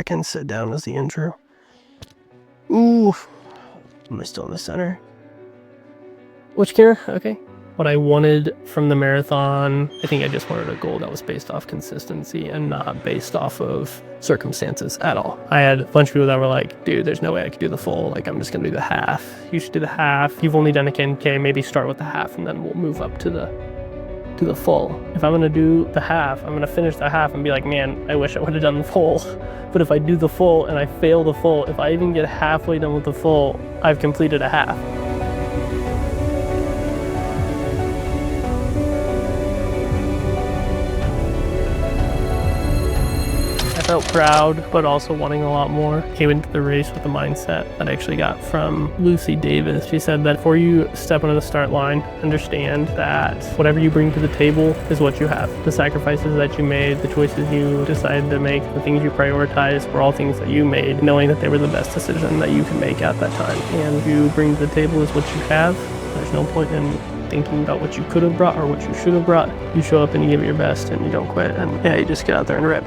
back and sit down as the intro. Ooh. Am I still in the center? Which camera? Okay. What I wanted from the marathon, I think I just wanted a goal that was based off consistency and not based off of circumstances at all. I had a bunch of people that were like, dude, there's no way I could do the full. Like, I'm just going to do the half. You should do the half. You've only done a 10K, maybe start with the half and then we'll move up to the full. If I'm going to do the half, I'm going to finish the half and be like, man, I wish I would have done the full. But if I do the full and I fail the full, if I even get halfway done with the full, I've completed a half. I felt proud, but also wanting a lot more. Came into the race with the mindset that I actually got from Lucy Davis. She said that before you step onto the start line, understand that whatever you bring to the table is what you have. The sacrifices that you made, the choices you decided to make, the things you prioritized were all things that you made, knowing that they were the best decision that you could make at that time. And what you bring to the table is what you have. There's no point in thinking about what you could have brought or what you should have brought. You show up and you give it your best and you don't quit, and yeah, you just get out there and rip.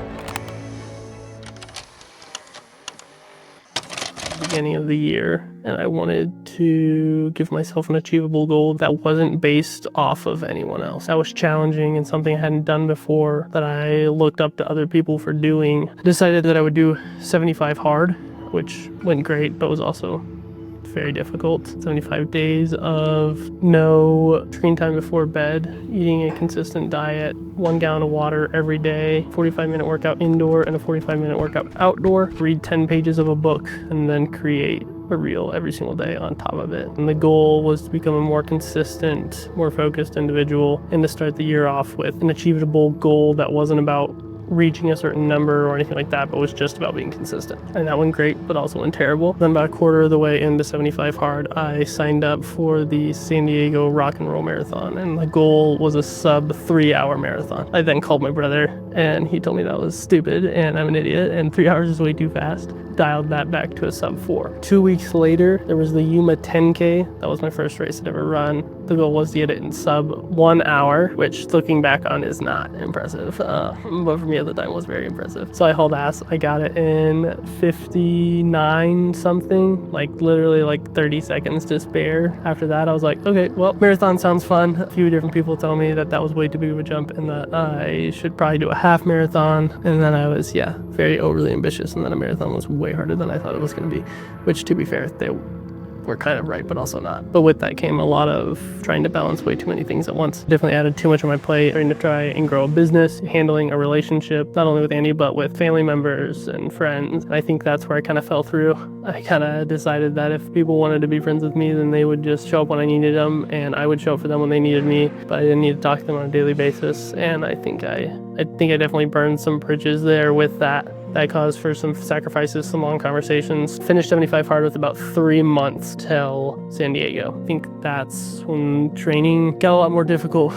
Beginning of the year, and I wanted to give myself an achievable goal that wasn't based off of anyone else. That was challenging and something I hadn't done before, that I looked up to other people for doing. I decided that I would do 75 hard, which went great, but was also very difficult. 75 days of no screen time before bed, eating a consistent diet, 1 gallon of water every day, 45-minute workout indoor and a 45-minute workout outdoor, read 10 pages of a book, and then create a reel every single day on top of it. And the goal was to become a more consistent, more focused individual, and to start the year off with an achievable goal that wasn't about reaching a certain number or anything like that, but was just about being consistent. And that went great, but also went terrible. Then about a quarter of the way into 75 hard, I signed up for the San Diego Rock and Roll Marathon, and the goal was a sub 3-hour marathon. I then called my brother, and he told me that was stupid and I'm an idiot, and 3 hours is way too fast. Dialed that back to a sub 4. 2 weeks later, there was the Yuma 10K. That was my first race I'd ever run. The goal was to get it in sub 1 hour, which looking back on is not impressive, but for me at the time was very impressive. So I hauled ass. I got it in 59 something, like literally like 30 seconds to spare. After that, I was like, okay, well, marathon sounds fun. A few different people told me that that was way too big of a jump and that I should probably do a half marathon. And then I was, very overly ambitious, and then a marathon was way harder than I thought it was going to be, which, to be fair, they were kind of right, but also not. But with that came a lot of trying to balance way too many things at once. Definitely added too much on my plate, trying to try and grow a business, handling a relationship, not only with Andy, but with family members and friends. And I think that's where I kind of fell through. I kind of decided that if people wanted to be friends with me, then they would just show up when I needed them, and I would show up for them when they needed me, but I didn't need to talk to them on a daily basis. And I think I definitely burned some bridges there with that. That caused for some sacrifices, some long conversations. Finished 75 hard with about 3 months till San Diego. I think that's when training got a lot more difficult.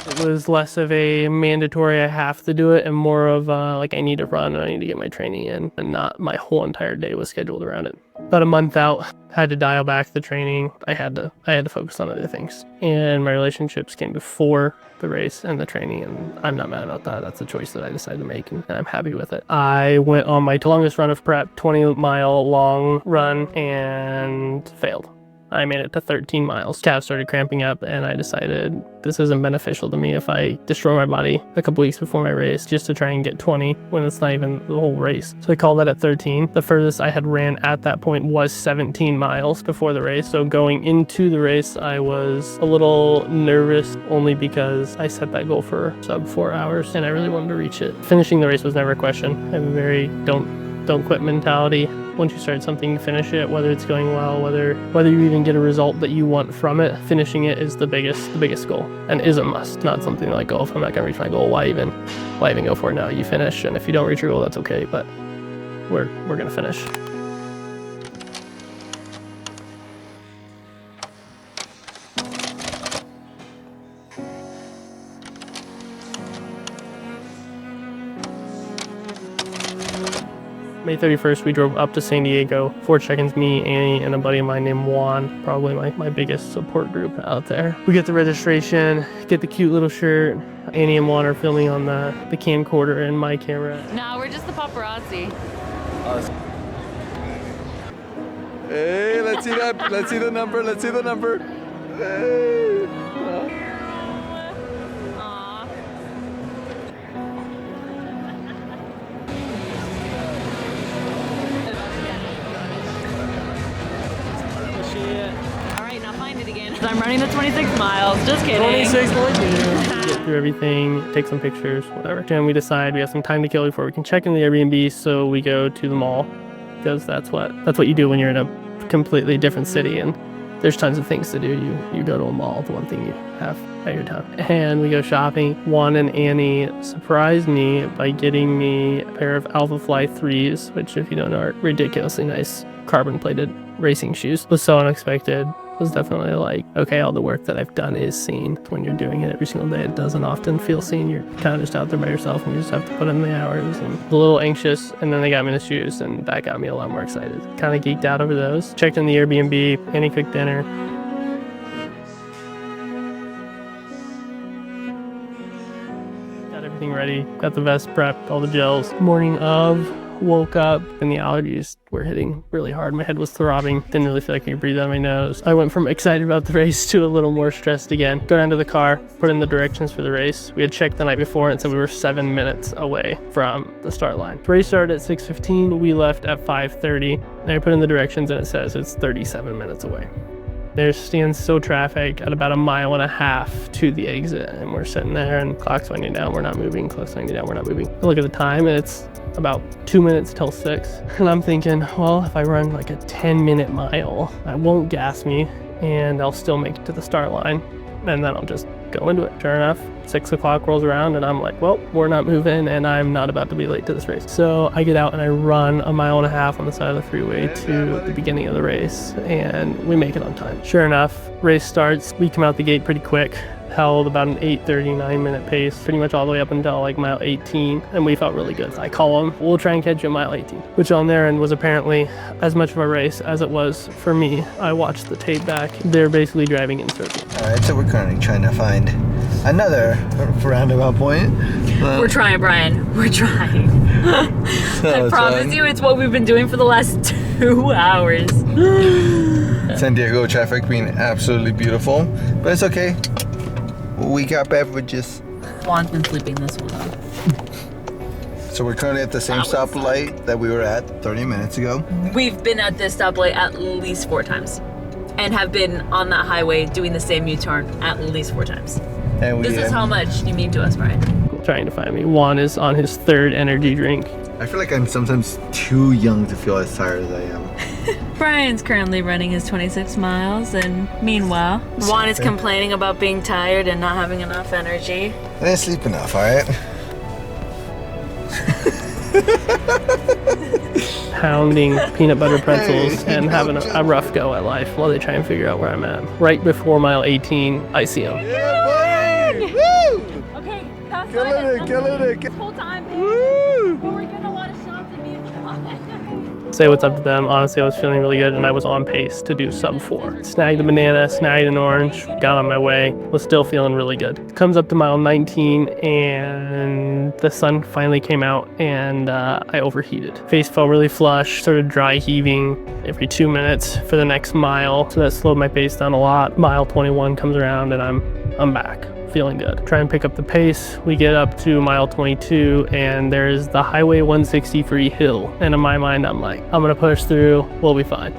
It was less of a mandatory I have to do it and more of like I need to run and I need to get my training in, and not my whole entire day was scheduled around it. About a month out, had to dial back the training. I had to focus on other things, and my relationships came before the race and the training, and I'm not mad about that. That's a choice that I decided to make, and I'm happy with it. I went on my longest run of prep, 20-mile long run, and failed. I made it to 13 miles. Calves started cramping up, and I decided this isn't beneficial to me if I destroy my body a couple weeks before my race just to try and get 20 when it's not even the whole race. So I called that at 13. The furthest I had ran at that point was 17 miles before the race. So going into the race, I was a little nervous only because I set that goal for sub 4 hours and I really wanted to reach it. Finishing the race was never a question. I have a very don't quit mentality. Once you start something, you finish it, whether it's going well, whether you even get a result that you want from it. Finishing it is the biggest goal, and is a must, not something like, oh, if I'm not gonna reach my goal, why even go for it now? You finish, and if you don't reach your goal, that's okay, but we're gonna finish. May 31st, we drove up to San Diego. 4 check-ins, me, Annie, and a buddy of mine named Juan, probably my biggest support group out there. We get the registration, get the cute little shirt. Annie and Juan are filming on the camcorder and my camera. Nah, we're just the paparazzi. Hey, let's see that. Let's see the number. Let's see the number. Hey. Aw. All right, now find it again. I'm running the 26 miles. Just kidding. 26.2. Get through everything, take some pictures, whatever. And we decide we have some time to kill before we can check in the Airbnb, so we go to the mall, because that's what you do when you're in a completely different city and there's tons of things to do. You go to a mall, the one thing you have at your town. And we go shopping. Juan and Annie surprised me by getting me a pair of Alpha Fly 3s, which, if you don't know, are ridiculously nice carbon-plated racing shoes. It was so unexpected. It was definitely like, okay, all the work that I've done is seen. When you're doing it every single day, it doesn't often feel seen. You're kind of just out there by yourself and you just have to put in the hours. And a little anxious, and then they got me the shoes, and that got me a lot more excited. Kind of geeked out over those. Checked in the Airbnb, Annie cooked dinner. Got everything ready, got the vest prepped, all the gels. Morning of, woke up and the allergies were hitting really hard. My head was throbbing, didn't really feel like I could breathe out of my nose. I went from excited about the race to a little more stressed again. Go down to the car, put in the directions for the race. We had checked the night before and said we were 7 minutes away from the start line. The race started at 6:15, we left at 5:30. And I put in the directions and it says it's 37 minutes away. There's standstill traffic at about 1.5 miles to the exit, and we're sitting there and clock's winding down, we're not moving, clock's winding down, we're not moving. I look at the time and it's about 2 minutes till 6. And I'm thinking, well, if I run like a 10-minute mile, that won't gas me and I'll still make it to the start line. And then I'll just go into it. Sure enough, 6 o'clock rolls around and I'm like, well, we're not moving and I'm not about to be late to this race. So I get out and I run 1.5 miles on the side of the freeway to the beginning of the race, and we make it on time. Sure enough, race starts. We come out the gate pretty quick. Held about an 8:39 minute pace, pretty much all the way up until like mile 18, and we felt really good. I call them, we'll try and catch you at mile 18, which on their end was apparently as much of a race as it was for me. I watched the tape back. They're basically driving in circles. Alright, so we're currently trying to find another roundabout point. We're trying, Brian. We're trying. I promise you, it's what we've been doing for the last 2 hours. San Diego traffic being absolutely beautiful, but it's okay. We got beverages. Juan's been sleeping this one up. So we're currently at the same stoplight that we were at 30 minutes ago. We've been at this stoplight at least 4 times and have been on that highway doing the same U-turn at least 4 times. And This is how much you mean to us, Brian. Trying to find me. Juan is on his 3rd energy drink. I feel like I'm sometimes too young to feel as tired as I am. Brian's currently running his 26 miles, and meanwhile, Juan is complaining about being tired and not having enough energy. I didn't sleep enough, alright? Pounding peanut butter pretzels and having a rough go at life while they try and figure out where I'm at. Right before mile 18, I see him. Yeah, boy! Woo! Okay, that's Killing it. This whole time, Woo! but we're getting a lot of shots of me and Juan. Say what's up to them. Honestly, I was feeling really good and I was on pace to do sub 4. Snagged a banana, snagged an orange, got on my way, was still feeling really good. Comes up to mile 19 and the sun finally came out and I overheated. Face felt really flush, started dry heaving every 2 minutes for the next mile. So that slowed my pace down a lot. Mile 21 comes around and I'm back. Feeling good. Try and pick up the pace. We get up to mile 22 and there's the Highway 160 free hill. And in my mind, I'm like, I'm gonna push through, we'll be fine.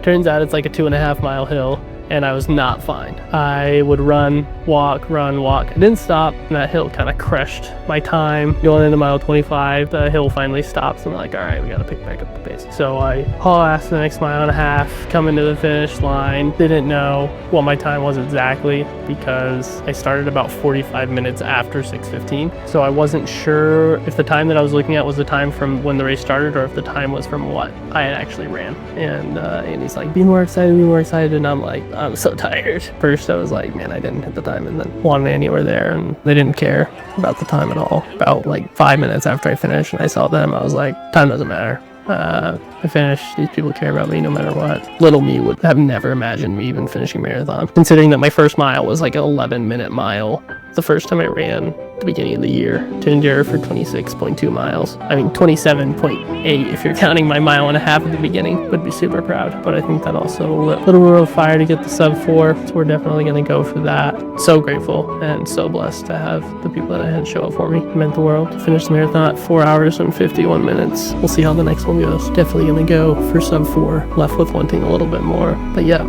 Turns out it's like a 2.5 mile hill and I was not fine. I would run, walk. I didn't stop and that hill kind of crushed my time. Going into mile 25, the hill finally stops and I'm like, all right, we gotta pick back up the pace. So I haul ass the next 1.5 miles, come into the finish line. Didn't know what my time was exactly because I started about 45 minutes after 6:15. So I wasn't sure if the time that I was looking at was the time from when the race started or if the time was from what I had actually ran. And Andy's like, be more excited. And I'm like, I'm so tired. First I was like, man, I didn't hit the time, and then Juan and Annie were there and they didn't care about the time at all. About like 5 minutes after I finished and I saw them, I was like, time doesn't matter. I finished. These people care about me no matter what. Little me would have never imagined me even finishing a marathon, considering that my first mile was like an 11-minute mile. The first time I ran at the beginning of the year to endure for 26.2 miles. I mean 27.8 if you're counting my mile and a half at the beginning. Would be super proud, but I think that also lit a little bit of fire to get the sub 4, so we're definitely going to go for that. So grateful and so blessed to have the people that I had show up for me. It meant the world. Finished the marathon at 4 hours and 51 minutes. We'll see how the next one goes. Definitely going to go for sub 4. Left with wanting a little bit more. But yeah,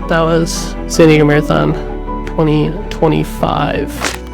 that was San Diego Marathon 2025.